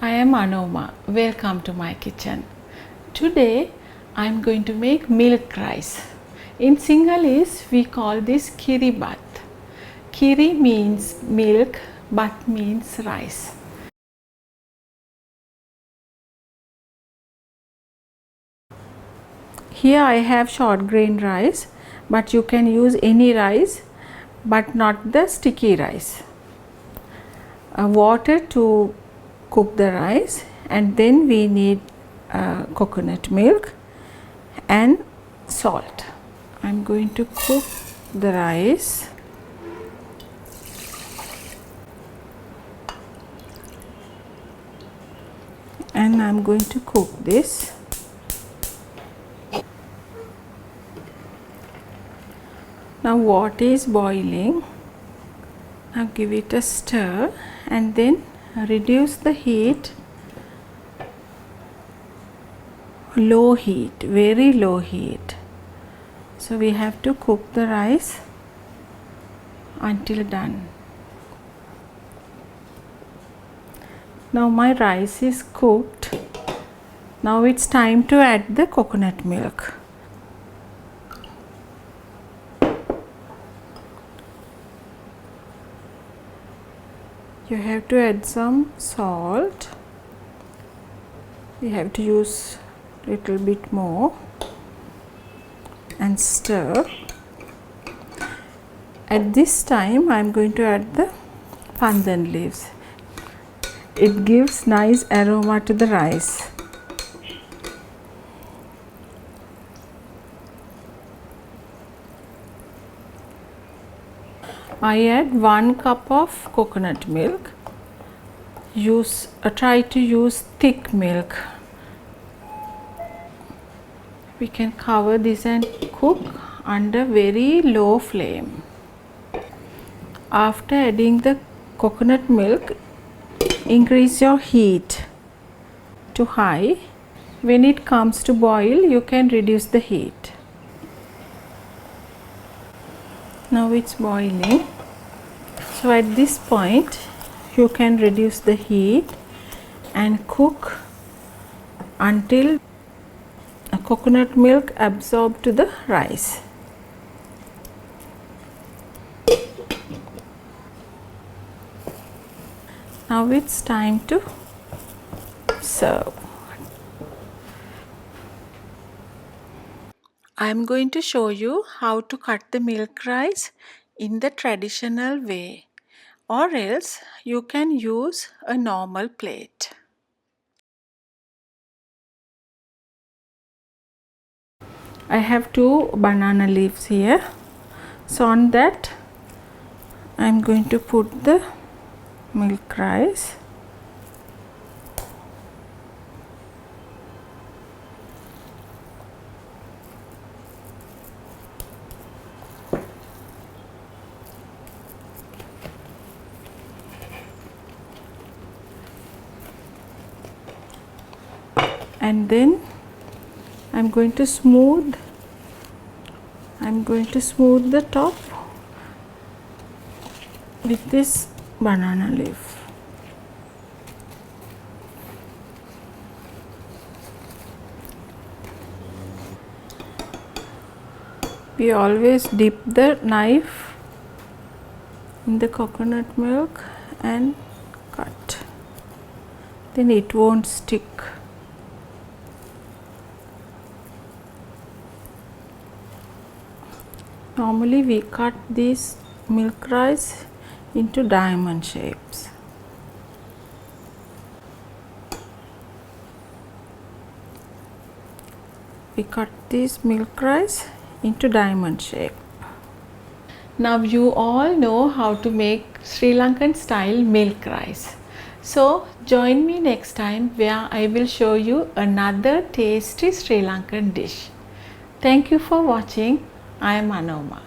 I am Anoma. Welcome to my kitchen. Today I am going to make milk rice. In Sinhalese we call this kiri bhat. Kiri means milk, bhat means rice. Here I have short grain rice, but you can use any rice but not the sticky rice. Water to cook the rice, and then we need coconut milk and salt. I am going to cook the rice. And I am going to cook this. Now water is boiling. Now give it a stir and then reduce the heat. Low heat, very low heat. So we have to cook the rice until done. Now my rice is cooked. Now it's time to add the coconut milk. You have to add some salt. We have to use little bit more and stir. At this time I am going to add the pandan leaves. It gives nice aroma to the rice. I add 1 cup of coconut milk. Try to use thick milk. We can cover this and cook under very low flame. After adding the coconut milk, increase your heat to high. When it comes to boil, you can reduce the heat. Now it's boiling. So at this point you can reduce the heat and cook until coconut milk absorbs to the rice. Now it's time to serve. I am going to show you how to cut the milk rice in the traditional way, or else you can use a normal plate. I have 2 banana leaves here. So on that I am going to put the milk rice. And then I am going to smooth the top with this banana leaf. We always dip the knife in the coconut milk and cut. Then it won't stick. Normally we cut these milk rice into diamond shapes. We cut this milk rice into diamond shape. Now you all know how to make Sri Lankan style milk rice. So join me next time where I will show you another tasty Sri Lankan dish. Thank you for watching. I am Anoma.